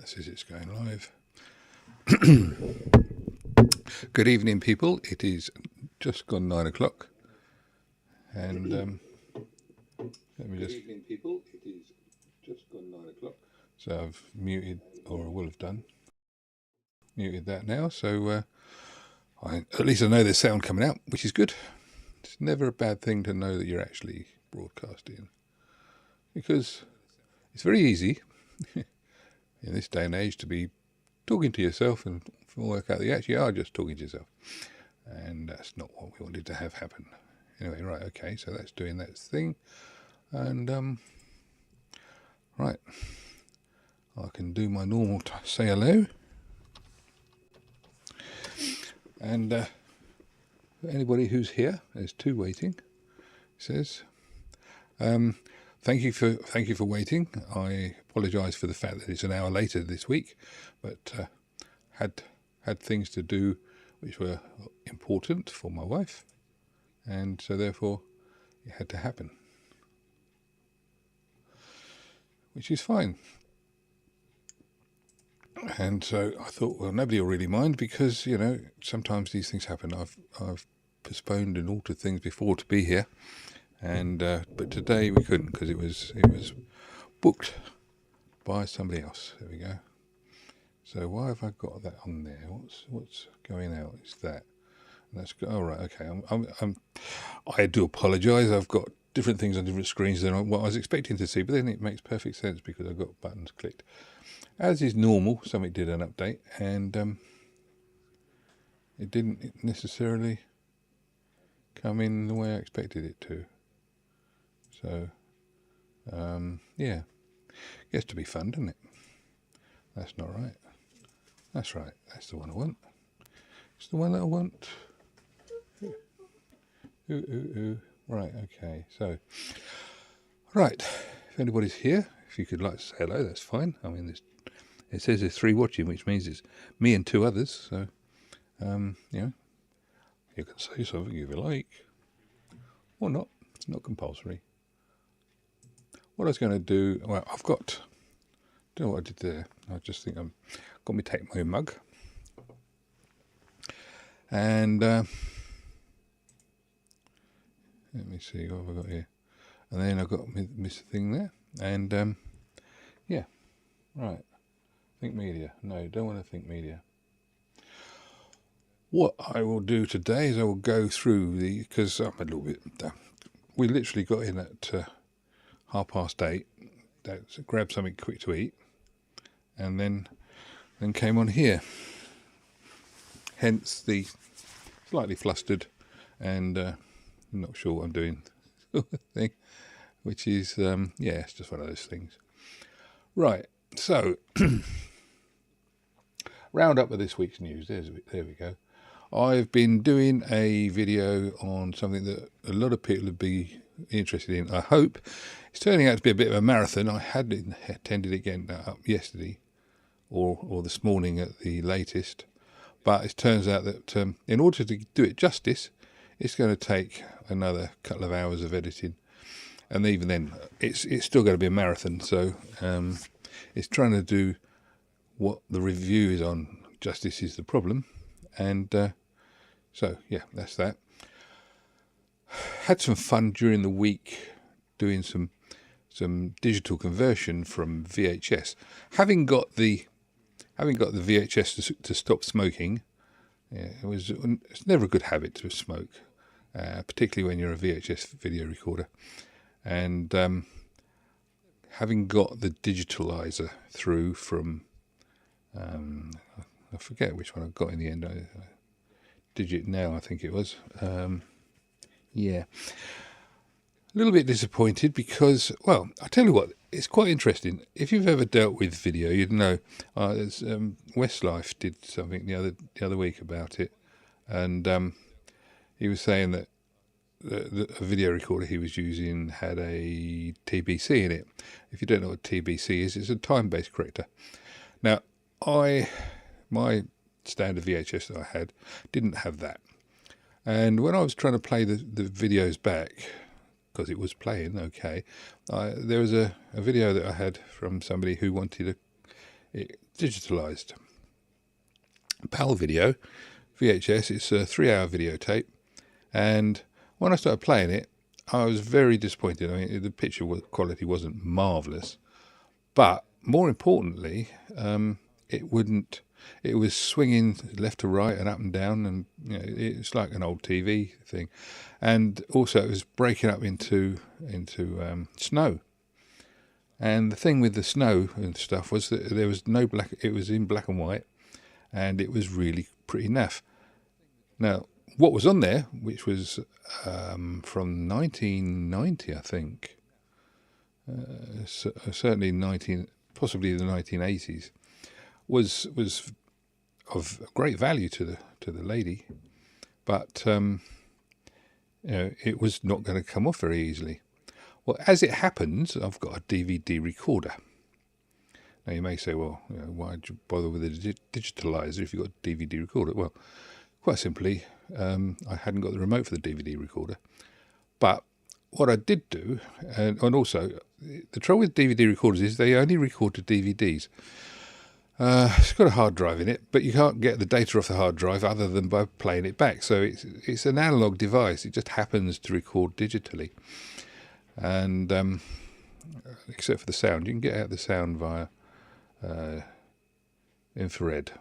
says it's going live. Good evening, people. It is just gone 9 o'clock, and let me just. Good evening, people. It is just gone 9 o'clock. So I've muted, or I will have done, muted that now. So at least I know there's sound coming out, which is good. It's never a bad thing to know that you're actually broadcasting, because it's very easy in this day and age to be talking to yourself and work out that you actually are just talking to yourself, and that's not what we wanted to have happen. Anyway, right, okay, so that's doing that thing, and right, I can do my normal say hello, and anybody who's here, there's two waiting, says thank you for waiting. I apologise for the fact that it's an hour later this week, but had things to do which were important for my wife, and so therefore it had to happen, which is fine. And so I thought, well, nobody will really mind, because you know sometimes these things happen. I've postponed and altered things before to be here, and but today we couldn't, because it was booked by somebody else. There we go. So why have I got that on there? What's going out? Is that? And that's oh right, okay. I do apologise. I've got different things on different screens than what I was expecting to see, but then it makes perfect sense because I've got buttons clicked. As is normal, something did an update, and it didn't necessarily come in the way I expected it to. So yeah, gets to be fun, doesn't it? That's not right. That's right. That's the one I want. It's the one that I want. Ooh. Right, okay. So, right. If anybody's here, if you could like to say hello, that's fine. I mean, it says there's 3 watching, which means it's me and 2 others. So, you know, you can say something if you like, or not. It's not compulsory. What I was going to do, well, I don't know what I did there. I just think I'm got me take my mug, and let me see what have I got here, and then I've got this thing there, and yeah, right. Think media. No, don't want to think media. What I will do today is I will go through because I'm a little bit. We literally got in at 8:30. That's grabbed something quick to eat, and then came on here. Hence the slightly flustered and not sure what I'm doing thing, which is yeah, it's just one of those things. Right, so round up with this week's news. There we go. I've been doing a video on something that a lot of people would be interested in. I hope it's turning out to be a bit of a marathon. I had attended again up yesterday or this morning at the latest, but it turns out that in order to do it justice, it's going to take another couple of hours of editing, and even then it's still going to be a marathon. So it's trying to do what the review is on. Justice is the problem, and so yeah, that's that. Had some fun during the week doing some digital conversion from VHS. Having got the VHS to stop smoking, yeah, it's never a good habit to smoke, particularly when you're a VHS video recorder. And having got the digitalizer through from, I forget which one I got in the end. Digit Now, I think it was. Yeah. A little bit disappointed because, well, I tell you what, it's quite interesting. If you've ever dealt with video, you'd know. Westlife did something the other week about it, and he was saying that a video recorder he was using had a TBC in it. If you don't know what TBC is, it's a time-based corrector. Now, my standard VHS that I had didn't have that, and when I was trying to play the videos back, because it was playing okay, there was a video that I had from somebody who wanted it digitalized. PAL video, VHS, it's a 3-hour videotape, and when I started playing it, I was very disappointed. I mean, the picture quality wasn't marvellous, but more importantly, it was swinging left to right and up and down, and it's like an old TV thing. And also it was breaking up into snow. And the thing with the snow and stuff was that there was no black, it was in black and white, and it was really pretty naff. Now, what was on there, which was from 1990, I think, certainly possibly the 1980s, was of great value to the lady, but it was not going to come off very easily. Well, as it happens, I've got a DVD recorder. Now you may say, well, why'd you bother with a digitalizer if you've got a DVD recorder? Well, quite simply, I hadn't got the remote for the DVD recorder. But what I did do, and also, the trouble with DVD recorders is they only record to DVDs. It's got a hard drive in it, but you can't get the data off the hard drive other than by playing it back. So it's an analog device. It just happens to record digitally. And except for the sound, you can get out the sound via infrared.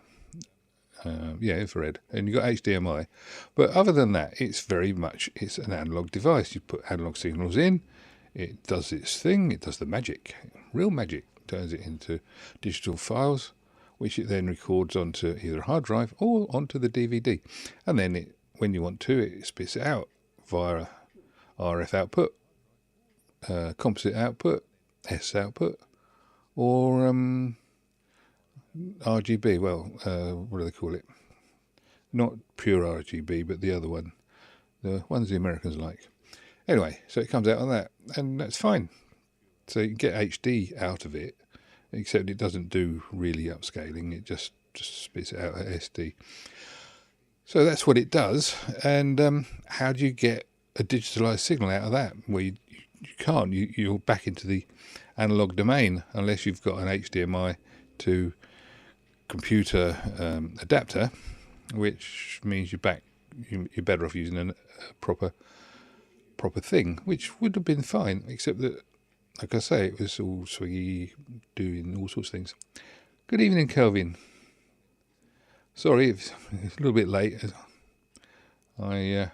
Infrared, and you've got HDMI. But other than that, it's an analog device. You put analog signals in, it does its thing, it does the magic, real magic, turns it into digital files, which it then records onto either a hard drive or onto the DVD. And then when you want to, it spits it out via RF output, composite output, S output, or RGB. Well, what do they call it? Not pure RGB, but the other one, the ones the Americans like. Anyway, so it comes out on that, and that's fine. So you can get HD out of it, except it doesn't do really upscaling. It just spits it out at SD. So that's what it does. And how do you get a digitalized signal out of that? Well, you can't. You're back into the analog domain unless you've got an HDMI to computer adapter, which means you're better off using a proper thing, which would have been fine, except that, like I say, it was all swiggy, doing all sorts of things. Good evening, Kelvin. Sorry, it's a little bit late. I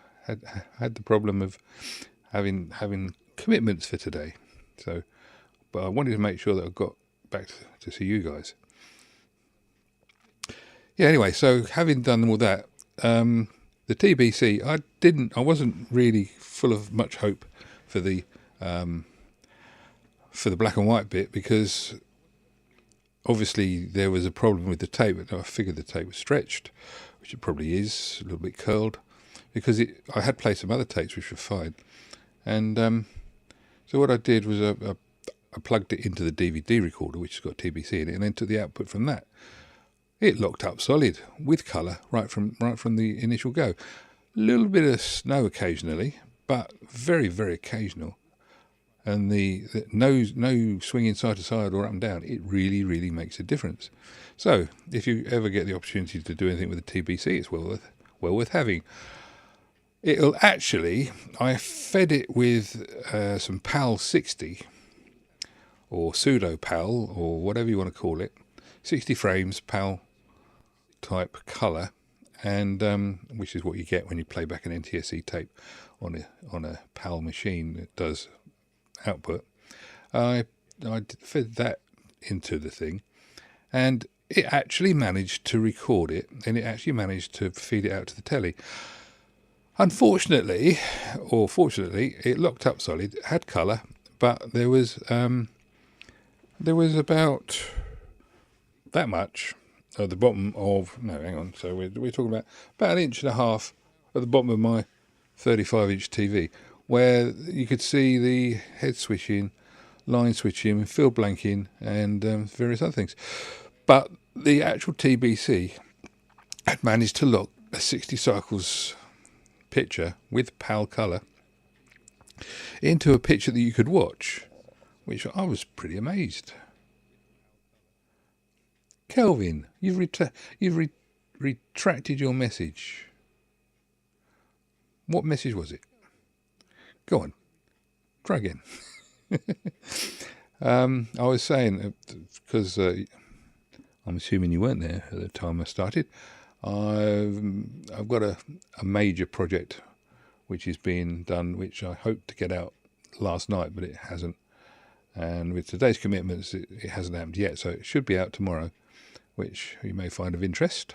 had the problem of having commitments for today, but I wanted to make sure that I got back to see you guys. Yeah. Anyway, so having done all that, the TBC, I wasn't really full of much hope for the black and white bit, because obviously there was a problem with the tape. I figured the tape was stretched, which it probably is, a little bit curled, because I had played some other tapes which were fine. And so what I did was I plugged it into the DVD recorder, which has got TBC in it, and then took the output from that. It locked up solid with colour right from the initial go. A little bit of snow occasionally, but very, very occasional. And the no swinging side to side or up and down, it really, really makes a difference. So if you ever get the opportunity to do anything with a TBC, it's well worth having. It'll actually, I fed it with some PAL 60 or pseudo PAL or whatever you want to call it, 60 frames PAL type colour, and which is what you get when you play back an NTSC tape on a PAL machine that does output. I fed that into the thing, and it actually managed to record it, and it actually managed to feed it out to the telly. Unfortunately, or fortunately, it locked up solid, had colour, but there was about that much at the bottom of, no, hang on, so we're talking about an inch and a half at the bottom of my 35-inch TV, where you could see the head switching, line switching, field blanking, and various other things. But the actual TBC had managed to lock a 60 cycles picture with PAL colour into a picture that you could watch, which I was pretty amazed. Kelvin, you've retracted your message. What message was it? Go on, try again. I was saying, because I'm assuming you weren't there at the time I started, I've got a major project which is being done, which I hoped to get out last night, but it hasn't. And with today's commitments, it hasn't happened yet, so it should be out tomorrow, which you may find of interest.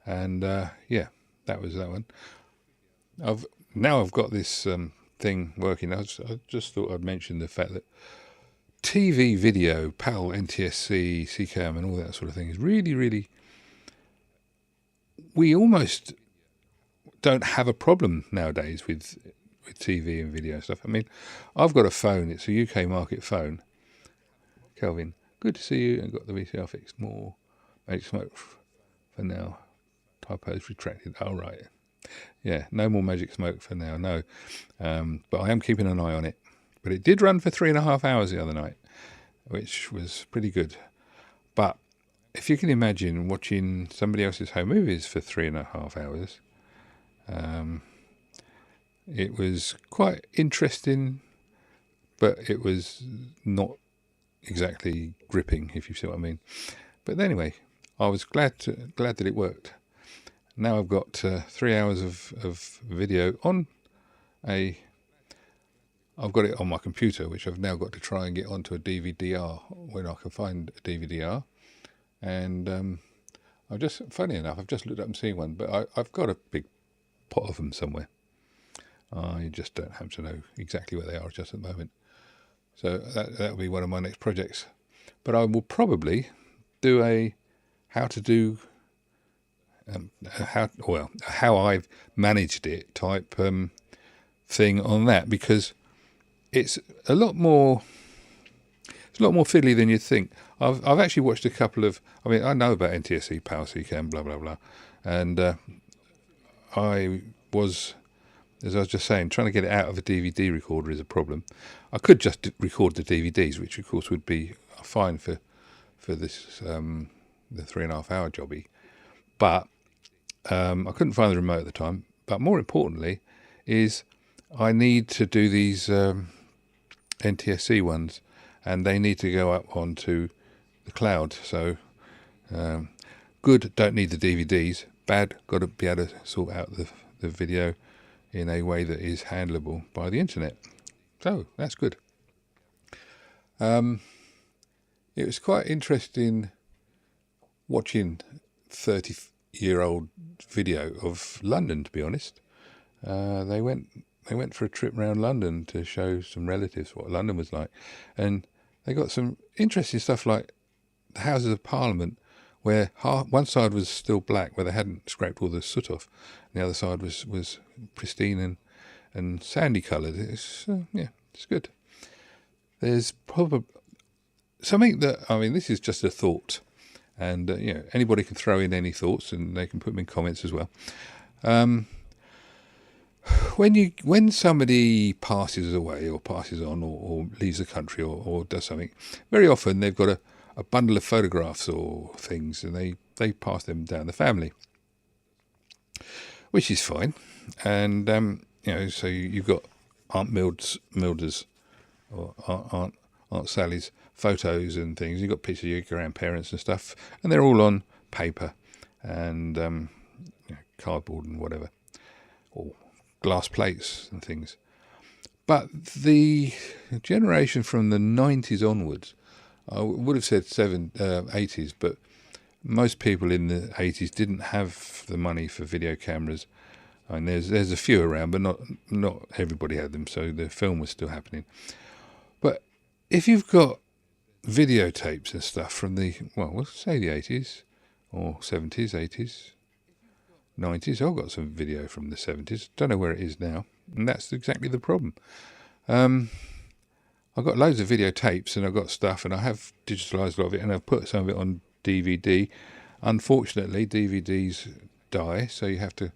And yeah, that was that one. I've got this thing working. I just thought I'd mention the fact that TV video, PAL, NTSC, CCAM, and all that sort of thing is really, really. We almost don't have a problem nowadays with TV and video and stuff. I mean, I've got a phone. It's a UK market phone. Kelvin, good to see you. I've got the VCR fixed. More Magic Smoke for now. Typos retracted. Oh, right. Yeah, no more Magic Smoke for now, no. But I am keeping an eye on it. But it did run for 3.5 hours the other night, which was pretty good. But if you can imagine watching somebody else's home movies for 3.5 hours, it was quite interesting, but it was not exactly gripping, if you see what I mean. But anyway, I was glad that it worked. Now I've got 3 hours of video on I've got it on my computer, which I've now got to try and get onto a DVD-R when I can find a DVD-R. And funny enough, I've just looked up and seen one, but I've got a big pot of them somewhere. I just don't happen to know exactly where they are just at the moment. So that'll be one of my next projects. But I will probably do a how to do how I've managed it type thing on that, because it's a lot more fiddly than you'd think. I've actually watched a couple of. I mean, I know about NTSC, PAL, CCAM, blah blah blah, and I was, as I was just saying, trying to get it out of a DVD recorder is a problem. I could just record the DVDs, which of course would be fine for this the 3.5 hour jobby, but I couldn't find the remote at the time. But more importantly, is I need to do these NTSC ones, and they need to go up onto the cloud. So good, don't need the DVDs. Bad, got to be able to sort out the video in a way that is handleable by the internet. So that's good. It was quite interesting watching 30-year-old video of London, to be honest. They went for a trip around London to show some relatives what London was like, and they got some interesting stuff like the Houses of Parliament, where one side was still black, where they hadn't scraped all the soot off, and the other side was pristine and sandy coloured. It's good. There's probably something that, I mean, this is just a thought, and anybody can throw in any thoughts, and they can put them in comments as well. When somebody passes away or passes on or leaves the country or does something, very often they've got a bundle of photographs or things, and they pass them down the family, which is fine. And so you've got Aunt Mildred's or Aunt Sally's photos and things. You've got pictures of your grandparents and stuff, and they're all on paper and cardboard and whatever, or glass plates and things. But the generation from the 90s onwards, I would have said 80s, but most people in the 80s didn't have the money for video cameras. I mean, there's a few around, but not everybody had them, so the film was still happening. But if you've got videotapes and stuff from we'll say the 80s or 70s, 80s, 90s. I've got some video from the 70s. Don't know where it is now, and that's exactly the problem. I've got loads of videotapes, and I've got stuff, and I have digitalised a lot of it, and I've put some of it on DVD. Unfortunately, DVDs die, so you have to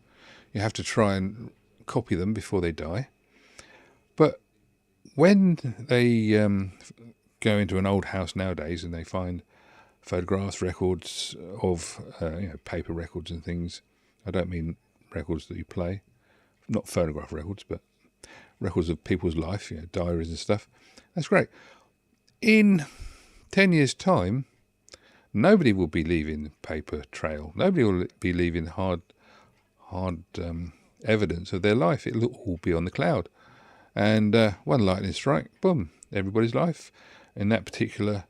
try and copy them before they die. But when they go into an old house nowadays and they find photographs, records of paper records and things. I don't mean records that you play, not phonograph records, but records of people's life, diaries and stuff. That's great. In 10 years' time, nobody will be leaving paper trail. Nobody will be leaving hard evidence of their life. It'll all be on the cloud. And one lightning strike, boom, everybody's life in that particular,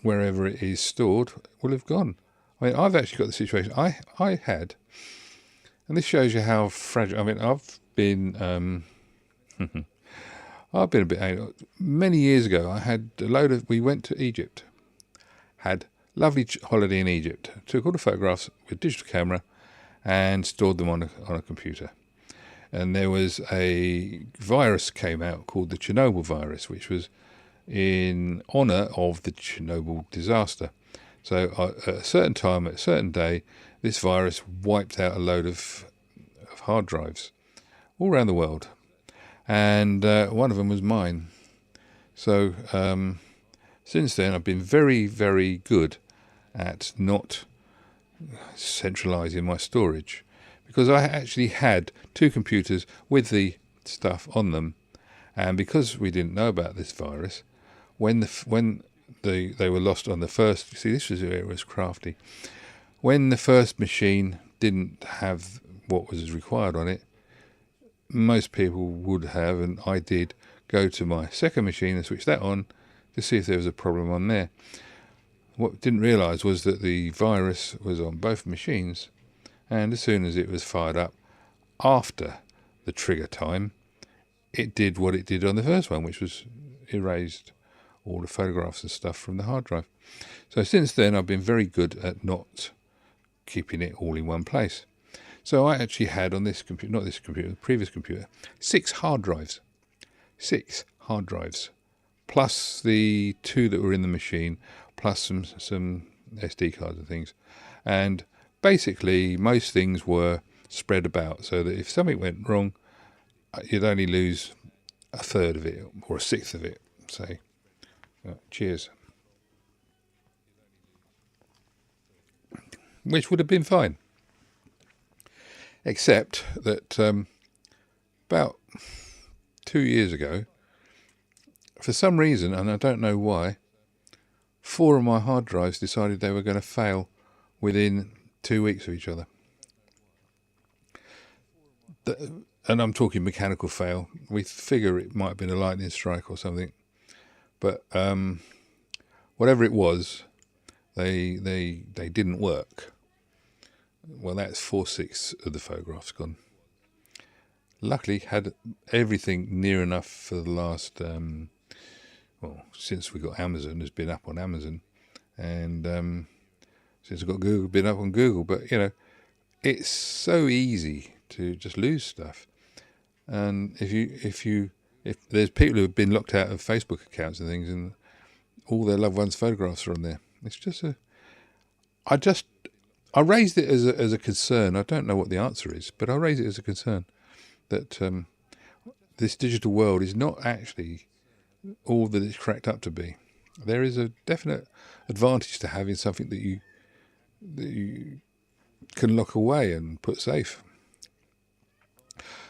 wherever it is stored, will have gone. I mean, I've actually got the situation I had, and this shows you how fragile. I mean, I've been a bit. Many years ago, I had a load of. We went to Egypt, had lovely holiday in Egypt. Took all the photographs with digital camera, and stored them on a computer. And there was a virus came out called the Chernobyl virus, which was in honour of the Chernobyl disaster. So at a certain time, at a certain day, this virus wiped out a load of hard drives all around the world. And one of them was mine. So since then, I've been very, very good at not centralising my storage, because I actually had 2 computers with the stuff on them, and because we didn't know about this virus, when they were lost on the first. See, this was where it was crafty. When the first machine didn't have what was required on it, most people would have, and I did, go to my second machine and switch that on to see if there was a problem on there. What I didn't realise was that the virus was on both machines, and as soon as it was fired up after the trigger time, it did what it did on the first one, which was erased all the photographs and stuff from the hard drive. So since then, I've been very good at not keeping it all in one place. So I actually had on this computer, not this computer, the previous computer, 6 hard drives. 6 hard drives, plus the 2 that were in the machine, plus some SD cards and things. And basically, most things were spread about, so that if something went wrong, you'd only lose a third of it or a sixth of it, say. Cheers. Which would have been fine. Except that about 2 years ago, for some reason, and I don't know why, 4 of my hard drives decided they were going to fail within 2 weeks of each other. And I'm talking mechanical fail. We figure it might have been a lightning strike or something. But whatever it was, they didn't work. Well, that's 4/6 of the photographs gone. Luckily, had everything near enough for the last, since we got Amazon, has been up on Amazon, and since I got Google, been up on Google. But it's so easy to just lose stuff, and if there's people who have been locked out of Facebook accounts and things, and all their loved ones' photographs are on there, it's just I raised it as a concern. I don't know what the answer is, but I raise it as a concern that this digital world is not actually all that it's cracked up to be. There is a definite advantage to having something that you can lock away and put safe.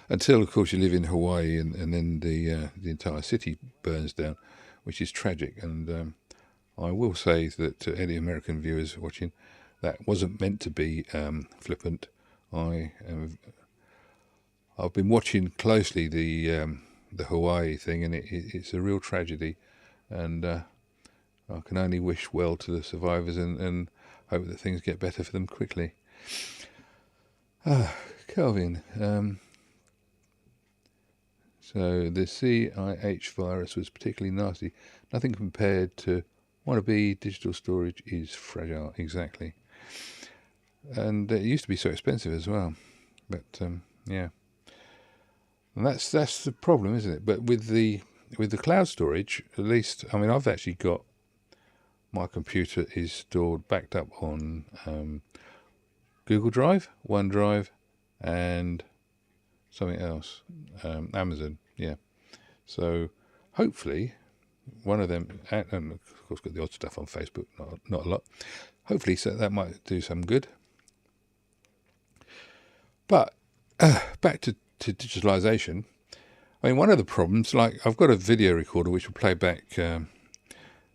Until, of course, you live in Hawaii and then the entire city burns down, which is tragic. And I will say that to any American viewers watching, that wasn't meant to be flippant. I've been watching closely the Hawaii thing, and it's a real tragedy. And I can only wish well to the survivors and hope that things get better for them quickly. Kelvin. So the CIH virus was particularly nasty. Nothing compared to wannabe digital storage is fragile. Exactly. And it used to be so expensive as well. But yeah. And that's the problem, isn't it? But with the cloud storage, at least, I mean, I've actually got my computer is stored backed up on Google Drive, OneDrive, and something else, Amazon. Yeah. So hopefully one of them, and of course got the odd stuff on Facebook, not a lot. Hopefully, so that might do some good. But back to digitalisation. I mean, one of the problems, like I've got a video recorder which will play back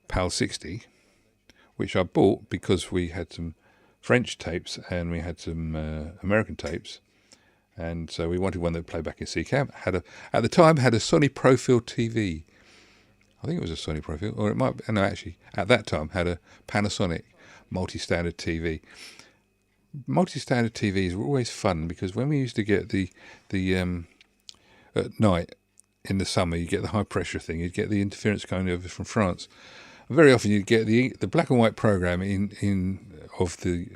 PAL 60, which I bought because we had some French tapes and we had some American tapes, and so we wanted one that would play back in CCAM. At the time had a Sony Profil TV. I think it was a Sony Profil, or it might. No, actually, at that time had a Panasonic multi-standard TV. Multi-standard TVs were always fun because when we used to get the at night in the summer, you get the high pressure thing. You'd get the interference coming over from France. Very often, you'd get the black and white program of the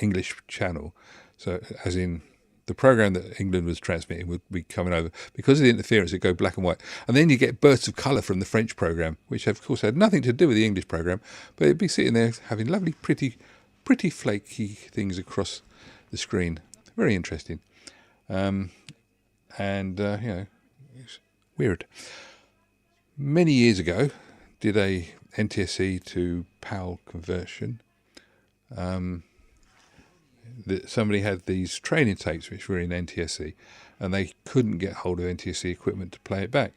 English channel. So, as in the program that England was transmitting would be coming over because of the interference. It'd go black and white, and then you get bursts of colour from the French program, which of course had nothing to do with the English program, but it'd be sitting there having lovely, pretty flaky things across the screen. Very interesting. It's weird. Many years ago, did a NTSC to PAL conversion. Somebody had these training tapes which were in NTSC, and they couldn't get hold of NTSC equipment to play it back.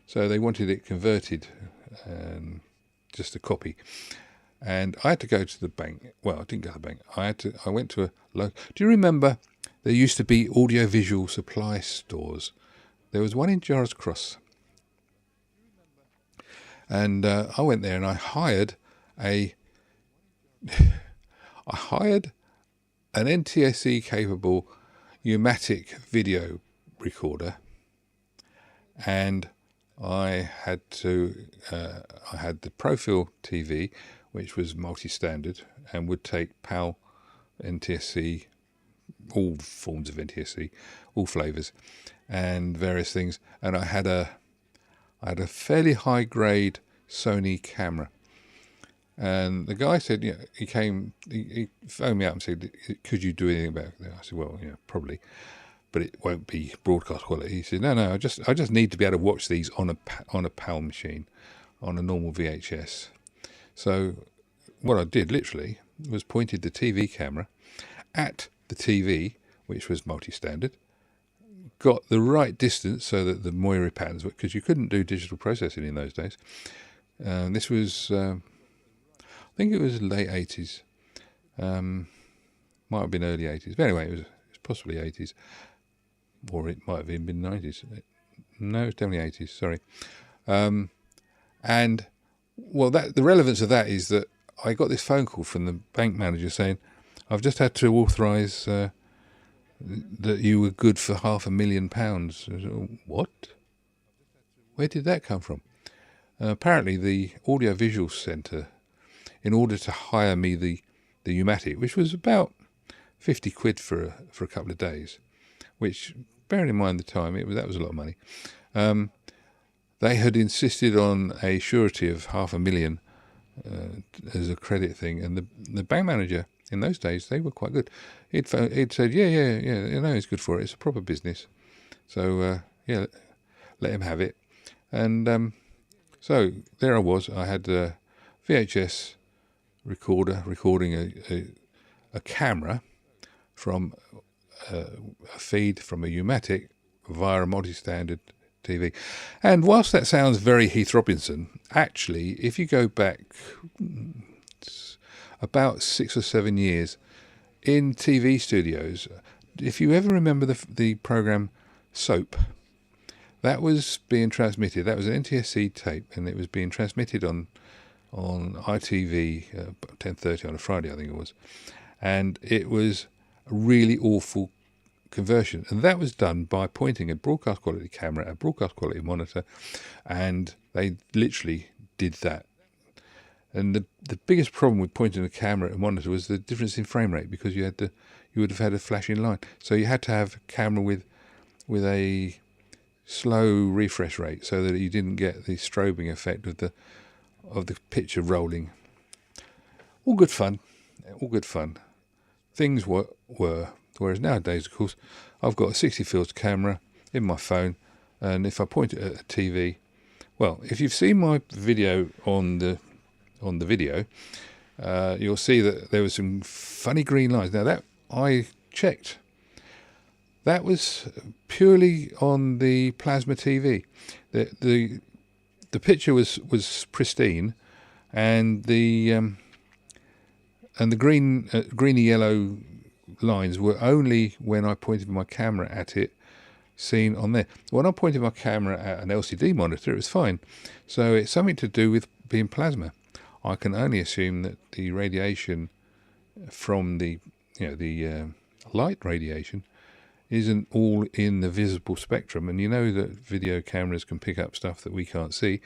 So they wanted it converted, just a copy. And I had to go to the bank. Well, I didn't go to the bank. I went to a local. Do you remember there used to be audiovisual supply stores? There was one in Jarvis Cross. And I went there and I hired an NTSC capable U-matic video recorder, and I had the Profil TV, which was multi-standard and would take PAL, NTSC, all forms of NTSC, all flavours, and various things. And I had a fairly high grade Sony camera. And the guy said, he phoned me up and said, could you do anything about it? I said, well, probably, but it won't be broadcast quality. He said, no, I just need to be able to watch these on a PAL machine, on a normal VHS. So what I did literally was pointed the TV camera at the TV, which was multi-standard, got the right distance so that the Moiri patterns, because you couldn't do digital processing in those days. This was, I think it was late 80s, might have been early 80s, but anyway, it was possibly 80s, or it might have even been 90s. No, it was definitely 80s, sorry. And, well, the relevance of that is that I got this phone call from the bank manager saying, I've just had to authorise that you were good for £500,000. Said, what? Where did that come from? Apparently the Audiovisual Centre, in order to hire me the U-matic, which was about 50 quid for a couple of days, which, bearing in mind the time, that was a lot of money. They had insisted on a surety of £500,000 as a credit thing, and the bank manager in those days, they were quite good. He'd said, yeah, he's good for it. It's a proper business. So, let him have it. And so there I was. I had a VHS recorder recording a camera from a feed from a U-matic via a multi-standard TV. And whilst that sounds very Heath Robinson, actually, if you go back about 6 or 7 years in TV studios, if you ever remember the program Soap, that was being transmitted. That was an NTSC tape, and it was being transmitted on ITV 10:30 on a Friday, I think it was. And it was a really awful conversion, and that was done by pointing a broadcast quality camera at a broadcast quality monitor, and they literally did that. And the biggest problem with pointing a camera at a monitor was the difference in frame rate, because you would have had a flashing line. So you had to have a camera with a slow refresh rate so that you didn't get the strobing effect of the picture rolling. All good fun. Things were. Whereas nowadays, of course, I've got a 60 fields camera in my phone, and if I point it at a TV, Well, if you've seen my video on the video, you'll see that there was some funny green lines. Now that I checked, that was purely on the plasma TV. The picture was pristine, and the greeny yellow lines were only when I pointed my camera at it, seen on there. When I pointed my camera at an LCD monitor, it was fine. So it's something to do with being plasma. I can only assume that the radiation from the light radiation isn't all in the visible spectrum, and you know that video cameras can pick up stuff that we can't see.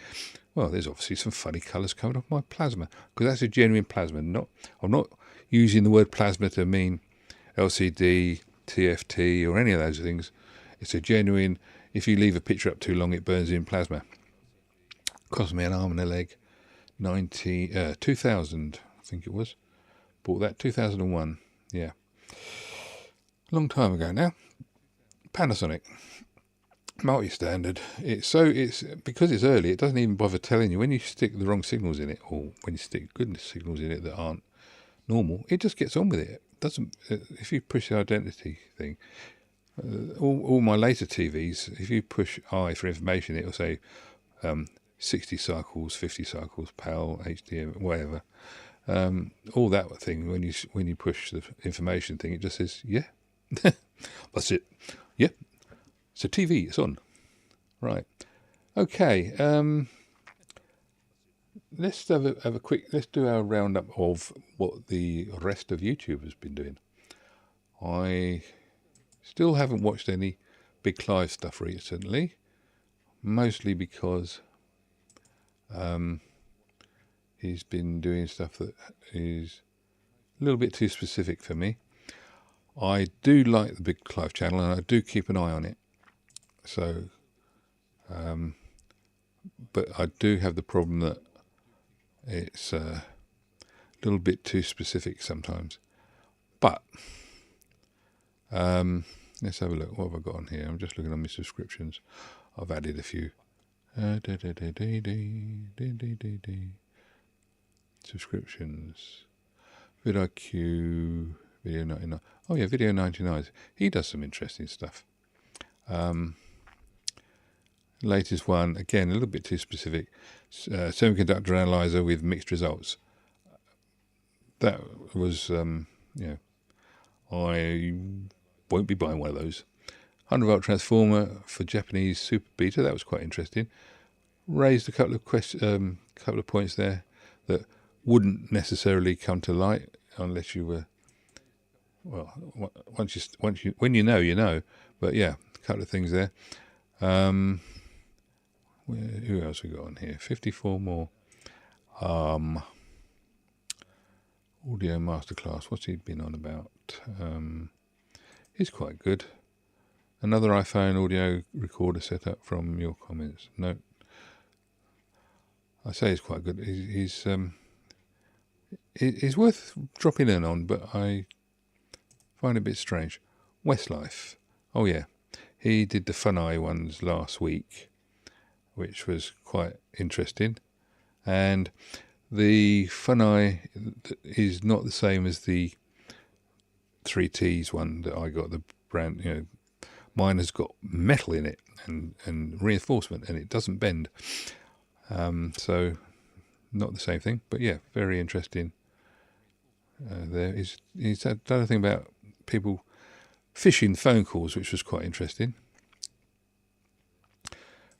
Well, there's obviously some funny colours coming off my plasma, because that's a genuine plasma. I'm not using the word plasma to mean LCD, TFT, or any of those things. It's a genuine, if you leave a picture up too long, it burns in plasma. Cost me an arm and a leg. 2000, I think it was. Bought that 2001. Yeah. Long time ago now. Panasonic. Multi-standard. It's because it's early, it doesn't even bother telling you. When you stick the wrong signals in it, or when you stick good signals in it that aren't normal, it just gets on with it. It doesn't. If you push the identity thing, all my later TVs, if you push I for information, it'll say 60 cycles, 50 cycles, PAL, HDM, whatever. All that thing. When you push the information thing, it just says yeah. That's it. Yep. So TV, it's on. Right. Okay. Let's have a quick. Let's do our roundup of what the rest of YouTube has been doing. I still haven't watched any Big Clive stuff recently, mostly because he's been doing stuff that is a little bit too specific for me. I do like the Big Clive channel, and I do keep an eye on it. So, but I do have the problem that it's a little bit too specific sometimes. But let's have a look. What have I got on here? I'm just looking on my subscriptions. I've added a few. Subscriptions. VidIQ, Video 99. Oh yeah, Video 99. He does some interesting stuff. Latest one, again, a little bit too specific. Semiconductor analyzer with mixed results. That was, I won't be buying one of those. 100 volt transformer for Japanese super beta. That was quite interesting. Raised a couple of couple of points there that wouldn't necessarily come to light unless you were, well, when you know. But yeah, a couple of things there. Who else we got on here? 54 more. Audio Masterclass. What's he been on about? He's quite good. Another iPhone audio recorder setup from your comments. No, I say he's quite good. He's worth dropping in on, but I find it a bit strange. Westlife. Oh yeah, he did the Funai ones last week, which was quite interesting. And the Funai is not the same as the 3Ts one that I got, the brand, mine has got metal in it and reinforcement, and it doesn't bend. So not the same thing, but yeah, very interesting. He's done a thing about people phishing phone calls, which was quite interesting.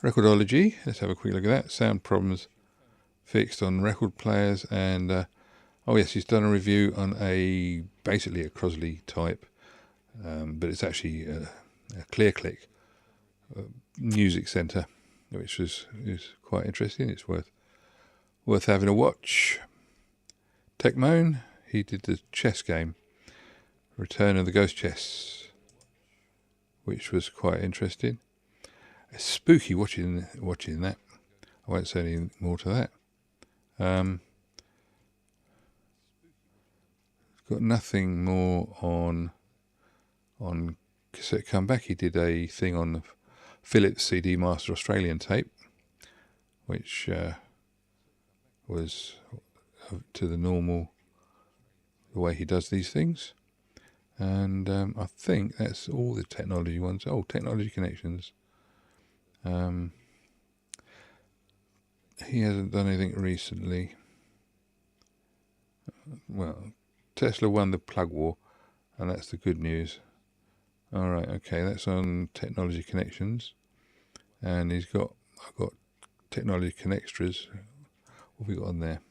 Recordology, let's have a quick look at that. Sound problems fixed on record players, and oh yes, he's done a review on basically a Crosley type, but it's actually a ClearClick music center, which is quite interesting. It's worth having a watch. Techmoan, he did the chess game, Return of the Ghost Chess, which was quite interesting. It's spooky watching that. I won't say any more to that. Got nothing more on Cassette Comeback. He did a thing on the Philips CD Master Australian tape, which was to the normal, the way he does these things. And I think that's all the technology ones. Oh, technology connections. He hasn't done anything recently. Well, Tesla won the plug war, and that's the good news. All right, okay, that's on technology connections, and I've got technology connextras. What have we got on there?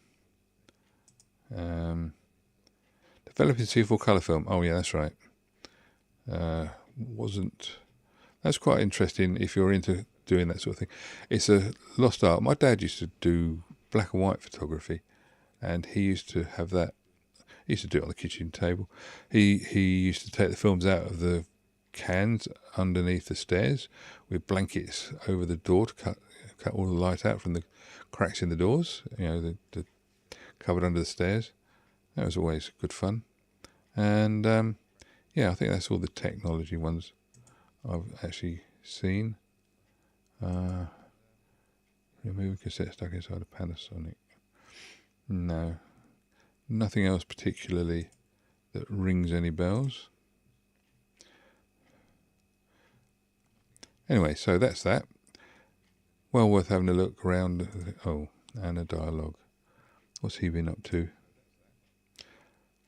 Developing C4 colour film. Oh yeah, that's right. That's quite interesting if you're into doing that sort of thing. It's a lost art. My dad used to do black and white photography, and he used to have that. He used to do it on the kitchen table. He used to take the films out of the cans underneath the stairs with blankets over the door to cut all the light out from the cracks in the doors. The cupboard under the stairs. That was always good fun. And I think that's all the technology ones I've actually seen. Remove a cassette stuck inside a Panasonic. No, nothing else particularly that rings any bells. Anyway, so that's that. Well worth having a look around. Oh, and a dialogue. What's he been up to?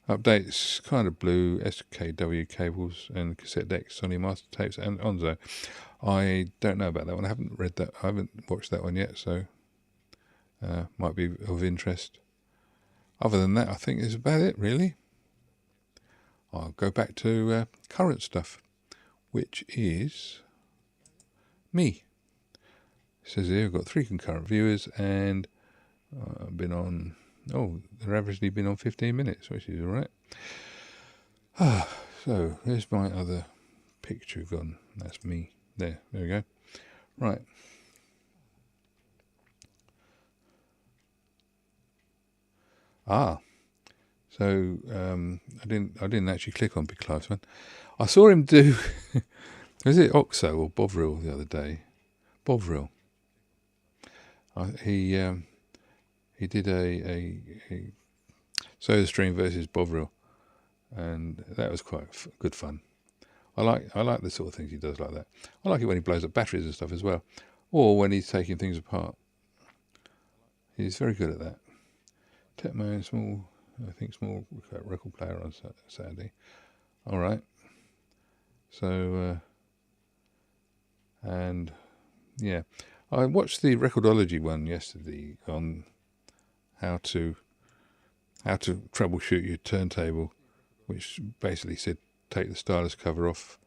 Updates, kind of blue, SKW cables and cassette decks, Sony master tapes and Onzo. I don't know about that one. I haven't read that. I haven't watched that one yet, so might be of interest. Other than that, I think it's about it, really. I'll go back to current stuff, which is me. It says here I've got 3 concurrent viewers, and I've been on... Oh, they're averagely been on 15 minutes, which is all right. So, there's my other picture gone. That's me. There we go. Right. So I didn't actually click on Big Clivesman. I saw him do... Was it Oxo or Bovril the other day? Bovril. He did a SodaStream versus Bovril, and that was quite good fun. I like the sort of things he does like that. I like it when he blows up batteries and stuff as well, or when he's taking things apart. He's very good at that. Techman, small record player on Saturday. All right. So, and yeah, I watched the Recordology one yesterday on how to troubleshoot your turntable, which basically said take the stylus cover off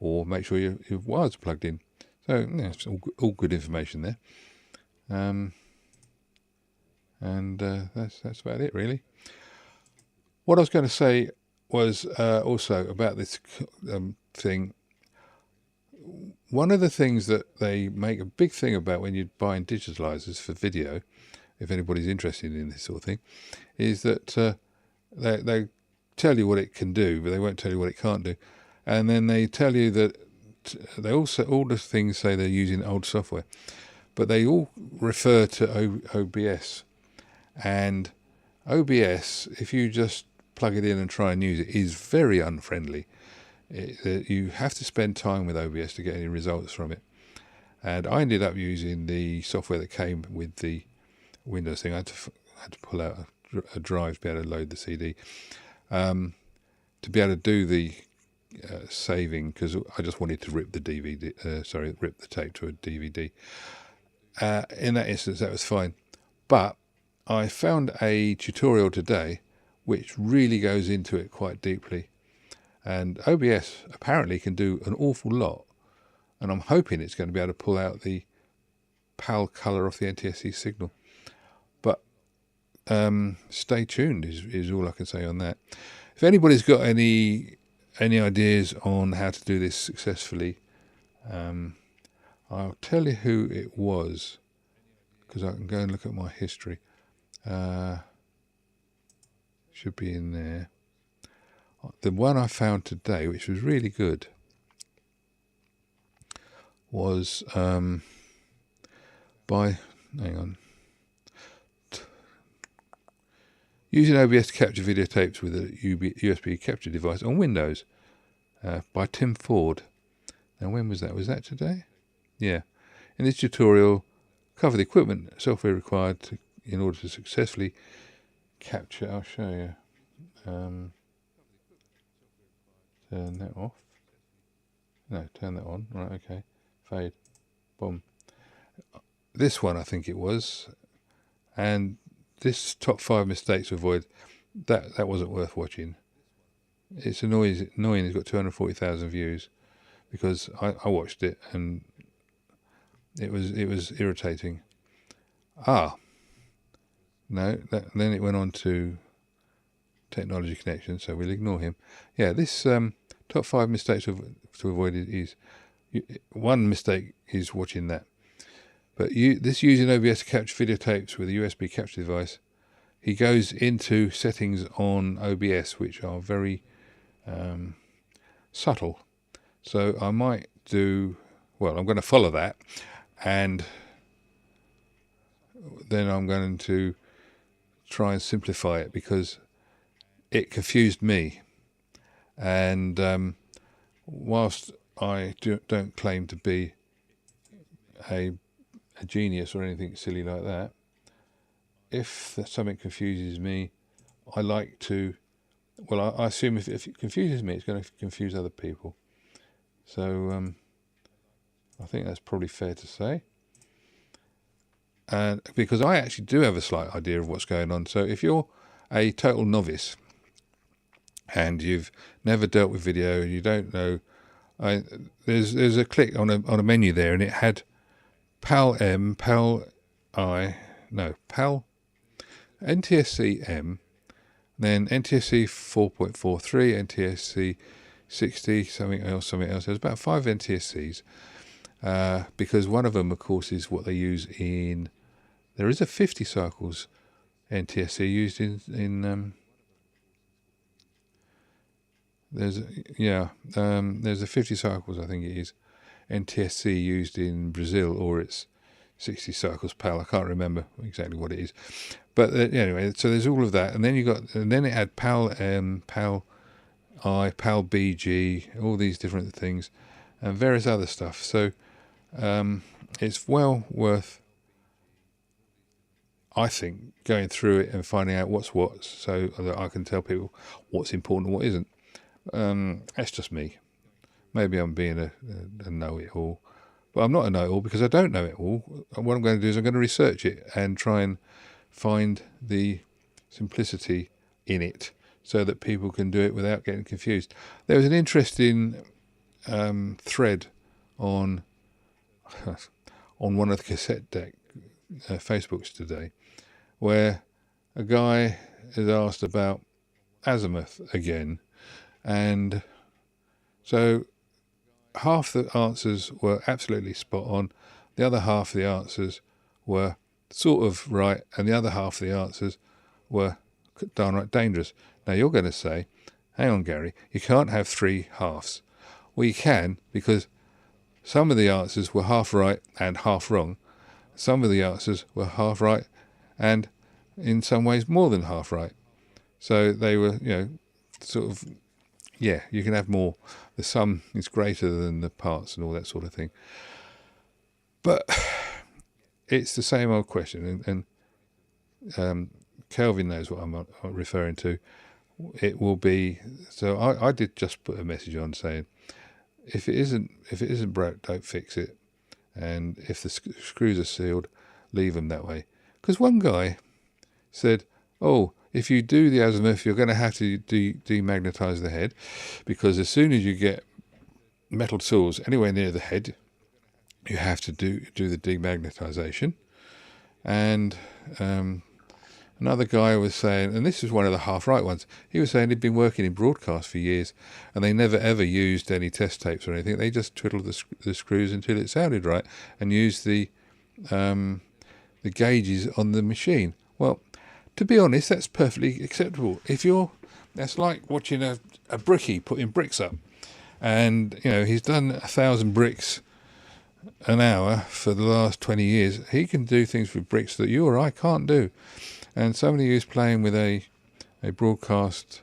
or make sure your wires are plugged in. So yeah, it's all good information there. That's about it, really. What I was going to say was also about this thing. One of the things that they make a big thing about when you're buying digitalizers for video, if anybody's interested in this sort of thing, is that they tell you what it can do, but they won't tell you what it can't do. And then they tell you that they also, all the things say they're using old software, but they all refer to OBS. And OBS, if you just plug it in and try and use it, is very unfriendly. You have to spend time with OBS to get any results from it. And I ended up using the software that came with the Windows thing. I had to pull out a drive to be able to load the CD, to be able to do the saving, because I just wanted to rip the rip the tape to a DVD. In that instance, that was fine. But I found a tutorial today which really goes into it quite deeply. And OBS apparently can do an awful lot. And I'm hoping it's going to be able to pull out the PAL colour off the NTSC signal. But stay tuned is all I can say on that. If anybody's got any ideas on how to do this successfully, I'll tell you who it was, because I can go and look at my history. Should be in there. The one I found today, which was really good, was hang on. Using OBS to capture videotapes with a USB capture device on Windows by Tim Ford. Now, when was that? Was that today? Yeah. In this tutorial, cover the equipment software required in order to successfully capture. I'll show you. Turn that off. No, turn that on. Right, okay. Fade. Boom. This one, I think it was. And this top 5 mistakes to avoid, that wasn't worth watching. It's annoying. It's got 240,000 views because I watched it and it was irritating. No, then it went on to Technology Connection, so we'll ignore him. Yeah, this top 5 mistakes to avoid is one mistake is watching that. But this using OBS to capture videotapes with a USB capture device, he goes into settings on OBS which are very subtle. So I might I'm going to follow that, and then I'm going to try and simplify it because it confused me. And whilst I don't claim to be a genius or anything silly like that, if something confuses me, I like to, I assume if it confuses me, it's going to confuse other people. So I think that's probably fair to say. And because I actually do have a slight idea of what's going on. So if you're a total novice and you've never dealt with video and you don't know, there's a click on a menu there, and it had PAL M, PAL I, no, PAL, NTSC M, then NTSC 4.43, NTSC 60, something else. There's about 5 NTSCs, because one of them, of course, is what they use in, there is a 50 cycles NTSC used in there's a 50 cycles, I think it is, NTSC used in Brazil, or it's 60 cycles PAL. I can't remember exactly what it is, but anyway. So there's all of that, and then then it had PAL M, PAL I, PAL BG, all these different things, and various other stuff. So it's well worth, I think, going through it and finding out what's what, so that I can tell people what's important and what isn't. That's just me. Maybe I'm being a know-it-all, but I'm not a know-it-all because I don't know it all. What I'm going to do is I'm going to research it and try and find the simplicity in it so that people can do it without getting confused. There was an interesting thread on one of the cassette deck Facebooks today, where a guy is asked about azimuth again, and so half the answers were absolutely spot on, the other half of the answers were sort of right, and the other half of the answers were downright dangerous. Now you're going to say, hang on Gary, you can't have 3 halves. Well, you can, because some of the answers were half right and half wrong. Some of the answers were half right and in some ways more than half right. So they were, sort of, you can have more. The sum is greater than the parts and all that sort of thing. But it's the same old question, and Kelvin knows what I'm referring to. It will be, so I did just put a message on saying, if it isn't broke, don't fix it. And if the screws are sealed, leave them that way. Because one guy said, if you do the azimuth, you're going to have to demagnetize the head, because as soon as you get metal tools anywhere near the head, you have to do the demagnetization. And another guy was saying, and this is one of the half-right ones, he was saying he'd been working in broadcast for years, and they never ever used any test tapes or anything. They just twiddled the screws until it sounded right, and used the gauges on the machine. Well, to be honest, that's perfectly acceptable. That's like watching a brickie putting bricks up, and he's done 1,000 bricks an hour for the last 20 years. He can do things with bricks that you or I can't do. And somebody who's playing with a broadcast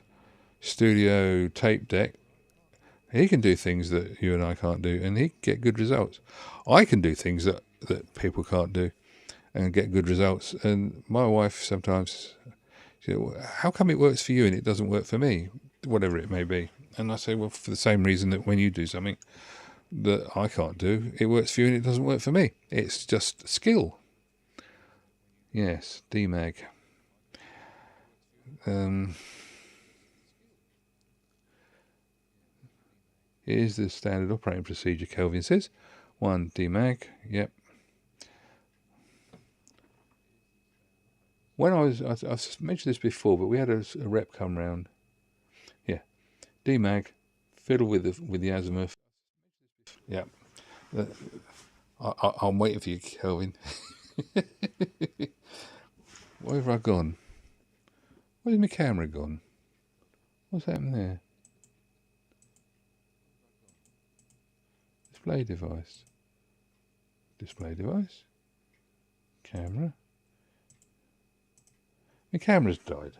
studio tape deck, he can do things that you and I can't do, and he can get good results. I can do things that people can't do and get good results. And my wife sometimes, she says, well, how come it works for you and it doesn't work for me? Whatever it may be. And I say, well, for the same reason that when you do something that I can't do, it works for you and it doesn't work for me. It's just skill. Yes, DMAG. Here's the standard operating procedure, Kelvin says. 1 DMAG, yep. When I've mentioned this before, but we had a rep come round. Yeah, DMAG, fiddle with the azimuth. Yeah, I'm waiting for you, Kelvin. Where have I gone? Where's my camera gone? What's happened there? Display device. Display device. Camera. My camera's died.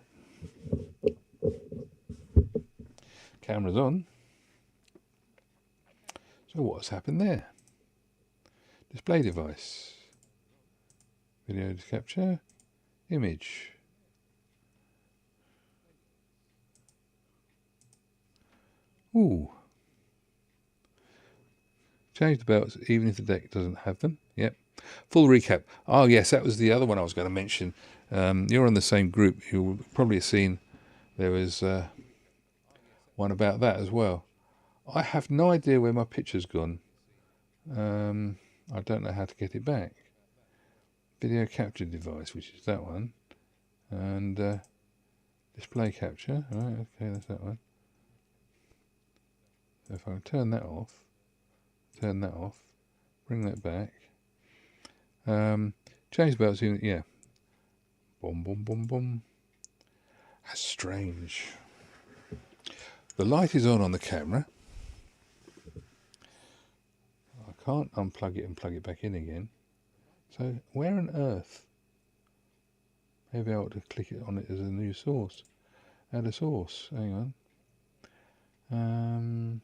Camera's on. So what's happened there? Display device. Video capture. Image. Ooh. Change the belts even if the deck doesn't have them. Yep. Full recap. Oh yes, that was the other one I was going to mention. You're on the same group. You'll probably have seen there was one about that as well. I have no idea where my picture's gone. I don't know how to get it back. Video capture device, which is that one, and display capture. Right, okay, that's that one. So if I turn that off, bring that back. Change the belts unit, yeah. Boom, boom, boom, boom. That's strange. The light is on the camera. I can't unplug it and plug it back in again. So where on earth? Maybe I ought to click it on it as a new source. Add a source. Hang on.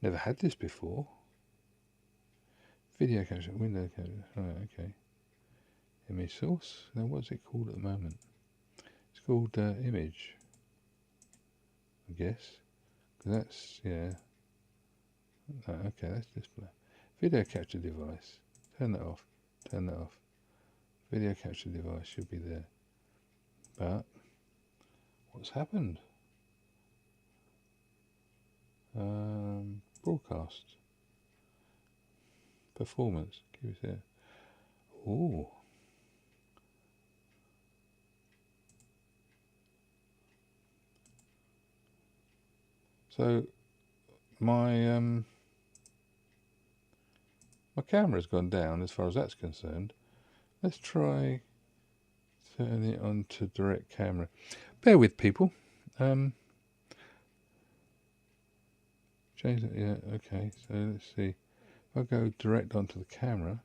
Never had this before. Video capture, window capture. Right, okay. Image source. Now what's it called at the moment? It's called image, I guess. That's, yeah. Oh, okay, that's display. Video capture device. Turn that off. Turn that off. Video capture device should be there. But what's happened? Broadcast. Performance. Give us there. Ooh. So my my camera's gone down as far as that's concerned. Let's try turning it on to direct camera. Bear with people. Change it, yeah, okay. So let's see. If I go direct onto the camera,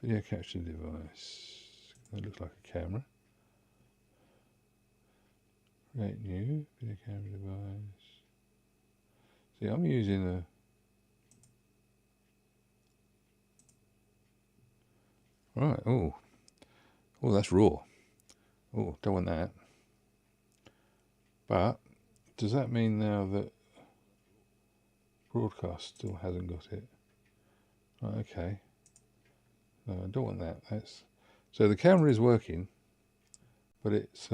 video capture device. That looks like a camera. Create new video camera device. See, I'm using a. Right. Oh, that's raw. Oh, don't want that. But does that mean now that broadcast still hasn't got it? Right, okay. No, I don't want that. That's so the camera is working, but it's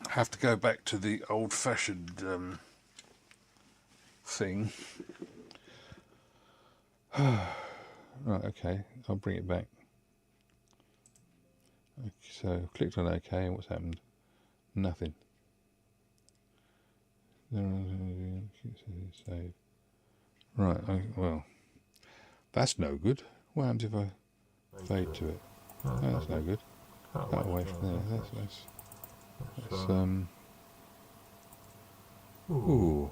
have to go back to the old-fashioned thing. Right, okay. I'll bring it back. Okay, so clicked on OK, and what's happened? Nothing. Save. Right, well, that's no good. What happens if I fade to it? No, that's no good. That away from there. That's ooh.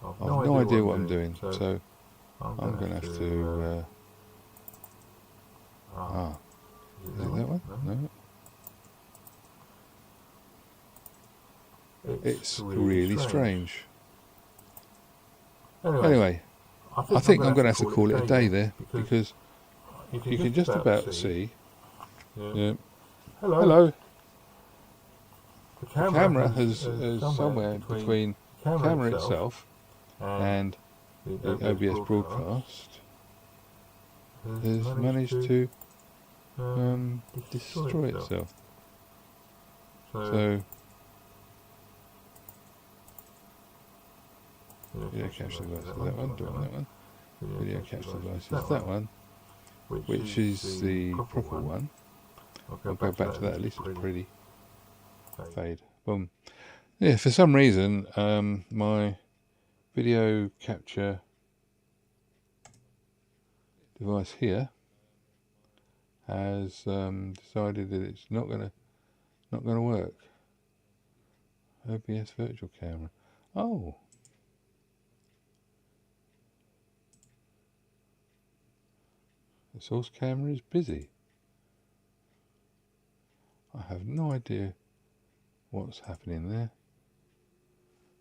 I've no idea what I'm doing, so I'm going to have to. Is it that one? No. It's really strange. Anyway, I think I'm going to have to call it a day there, because you can just about see. Yeah. Hello. The camera has somewhere between the camera itself and the OBS broadcast has managed to destroy itself. So video capture device is that one, doing that one. Video capture device is that one, which is the proper one. I'll go back to that, at least it's pretty. Fade. Boom. Yeah, for some reason, my video capture device here has decided that it's not gonna work. OBS virtual camera. Oh. The source camera is busy. I have no idea what's happening there.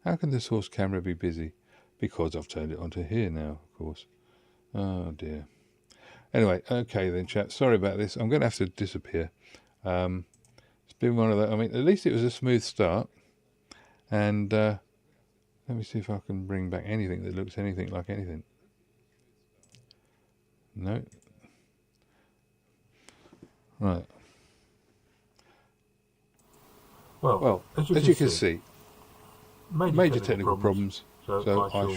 How can the source camera be busy? Because I've turned it onto here now, of course. Oh dear. Anyway, okay then, chat. Sorry about this. I'm going to have to disappear. It's been one of those. I mean, at least it was a smooth start. And let me see if I can bring back anything that looks anything like anything. No. Right. Well, as you can see, major technical problems. So I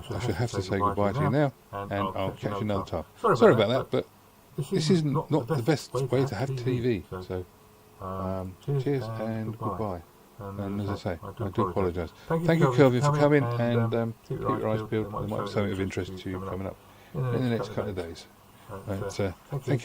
shall have to say goodbye to you now, and I'll catch you another time. Sorry about that, but this is not the best way to have TV. So cheers and goodbye. And as I say, I do apologise. Thank you, Kelvin, for coming, and keep your eyes peeled. There might be something of interest to you coming up in the next couple of days. Thank you.